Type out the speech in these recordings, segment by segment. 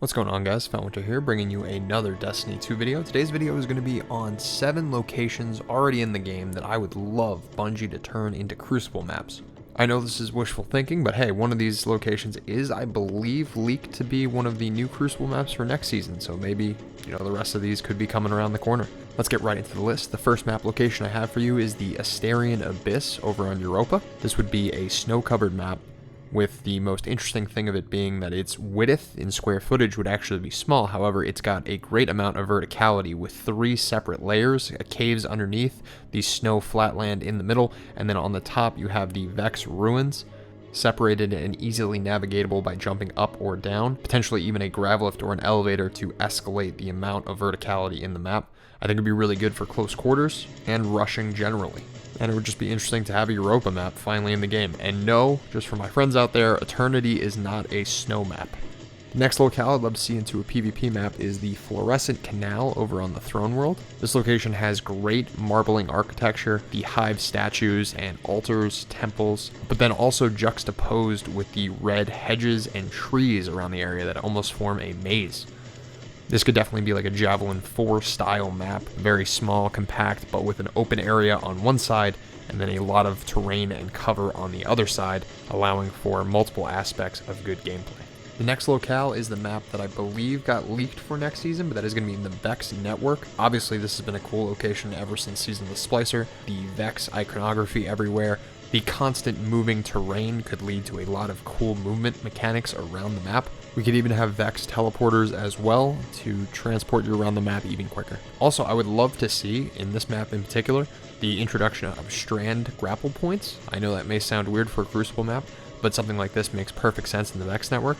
What's going on, guys? Foundwinter here, bringing you another Destiny 2 video. Today's video is going to be on 7 locations already in the game that I would love Bungie to turn into Crucible maps. I know this is wishful thinking, but hey, one of these locations is, I believe, leaked to be one of the new Crucible maps for next season, so maybe, the rest of these could be coming around the corner. Let's get right into the list. The first map location I have for you is the Astarian Abyss over on Europa. This would be a snow-covered map, with the most interesting thing of it being that its width in square footage would actually be small. However, it's got a great amount of verticality with 3 separate layers, caves underneath, the snow flatland in the middle, and then on the top you have the Vex ruins, separated and easily navigatable by jumping up or down, potentially even a grav lift or an elevator to escalate the amount of verticality in the map. I think it'd be really good for close quarters and rushing generally. And it would just be interesting to have a Europa map finally in the game. And no, just for my friends out there, Eternity is not a snow map. The next locale I'd love to see into a PvP map is the Fluorescent Canal over on the Throne World. This location has great marbling architecture, the hive statues and altars, temples, but then also juxtaposed with the red hedges and trees around the area that almost form a maze. This could definitely be like a Javelin 4 style map, very small, compact, but with an open area on one side and then a lot of terrain and cover on the other side, allowing for multiple aspects of good gameplay. The next locale is the map that I believe got leaked for next season, but that is going to be in the Vex network. Obviously, this has been a cool location ever since Season of the Splicer. The Vex iconography everywhere. The constant moving terrain could lead to a lot of cool movement mechanics around the map. We could even have Vex teleporters as well to transport you around the map even quicker. Also, I would love to see, in this map in particular, the introduction of strand grapple points. I know that may sound weird for a Crucible map, but something like this makes perfect sense in the Vex network.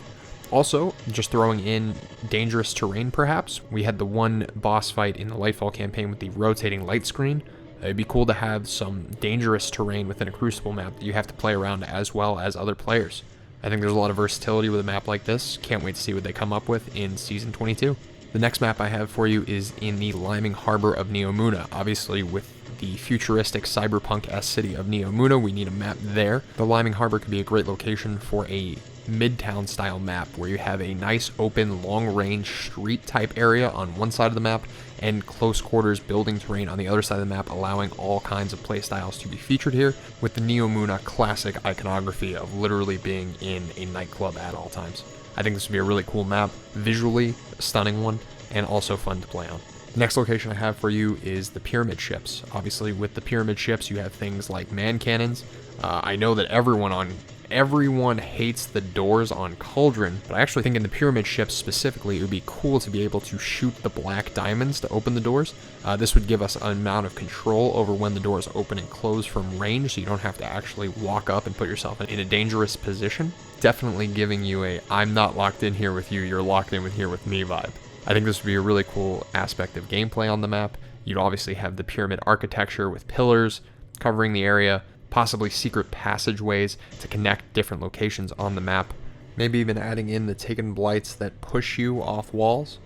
Also, just throwing in dangerous terrain perhaps. We had the one boss fight in the Lightfall campaign with the rotating light screen. It'd be cool to have some dangerous terrain within a Crucible map that you have to play around as well as other players. I think there's a lot of versatility with a map like this. Can't wait to see what they come up with in Season 22. The next map I have for you is in the Liming Harbor of Neomuna. Obviously, with the futuristic cyberpunk-esque city of Neomuna, we need a map there. The Liming Harbor could be a great location for a Midtown style map where you have a nice open long range street type area on one side of the map and close quarters building terrain on the other side of the map, allowing all kinds of playstyles to be featured here with the Neomuna classic iconography of literally being in a nightclub at all times. I think this would be a really cool map, visually a stunning one, and also fun to play on. The next location I have for you is the pyramid ships. Obviously, with the pyramid ships, you have things like man cannons. I know that everyone hates the doors on Cauldron, but I actually think in the pyramid ships specifically, it would be cool to be able to shoot the black diamonds to open the doors. This would give us an amount of control over when the doors open and close from range, so you don't have to actually walk up and put yourself in a dangerous position. Definitely giving you a I'm not locked in here with you, you're locked in here with me vibe. I think this would be a really cool aspect of gameplay on the map. You'd obviously have the pyramid architecture with pillars covering the area, possibly secret passageways to connect different locations on the map, maybe even adding in the Taken Blights that push you off walls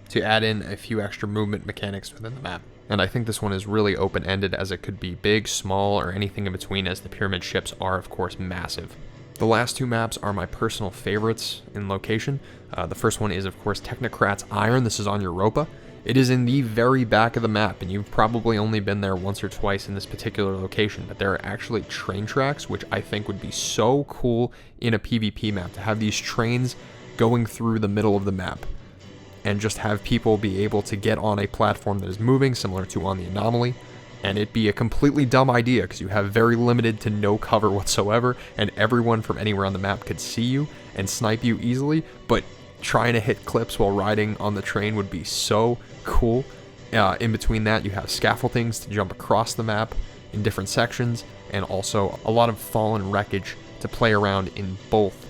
to add in a few extra movement mechanics within the map. And I think this one is really open-ended, as it could be big, small, or anything in between, as the pyramid ships are of course massive. The last 2 maps are my personal favorites in location. The first one is of course Technocrat's Iron. This is on Europa. It is in the very back of the map, and you've probably only been there once or twice in this particular location, but there are actually train tracks, which I think would be so cool in a PvP map, to have these trains going through the middle of the map, and just have people be able to get on a platform that is moving, similar to on the Anomaly, and it'd be a completely dumb idea, because you have very limited to no cover whatsoever, and everyone from anywhere on the map could see you and snipe you easily, but trying to hit clips while riding on the train would be so cool. In between that, you have scaffoldings to jump across the map in different sections, and also a lot of fallen wreckage to play around in both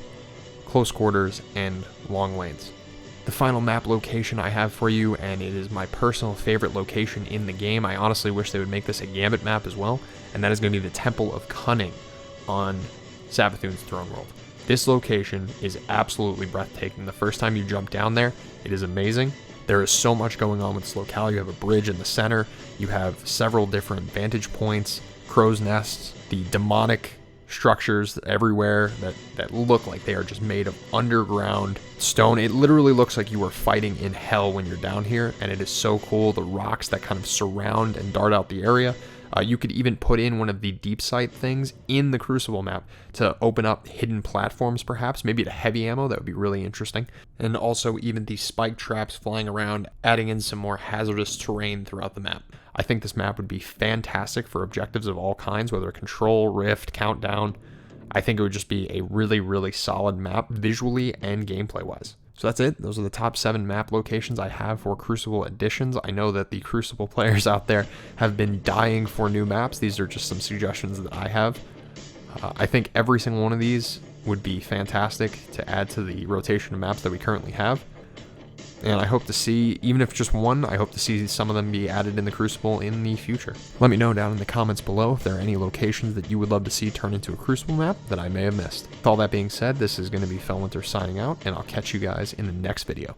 close quarters and long lanes. The final map location I have for you, and it is my personal favorite location in the game, I honestly wish they would make this a Gambit map as well, and that is going to be the Temple of Cunning on Savathun's Throne World. This location is absolutely breathtaking. The first time you jump down there, it is amazing. There is so much going on with this locale. You have a bridge in the center. You have several different vantage points, crow's nests, the demonic structures everywhere that look like they are just made of underground stone. It literally looks like you are fighting in hell when you're down here, and it is so cool. The rocks that kind of surround and dart out the area. You could even put in one of the deep sight things in the Crucible map to open up hidden platforms, perhaps, maybe to heavy ammo. That would be really interesting. And also even the spike traps flying around, adding in some more hazardous terrain throughout the map. I think this map would be fantastic for objectives of all kinds, whether Control, Rift, Countdown. I think it would just be a really, really solid map visually and gameplay-wise. So that's it. Those are the top 7 map locations I have for Crucible additions. I know that the Crucible players out there have been dying for new maps. These are just some suggestions that I have. I think every single one of these would be fantastic to add to the rotation of maps that we currently have. And I hope to see, even if just one, I hope to see some of them be added in the Crucible in the future. Let me know down in the comments below if there are any locations that you would love to see turn into a Crucible map that I may have missed. With all that being said, this is going to be Felwinter signing out, and I'll catch you guys in the next video.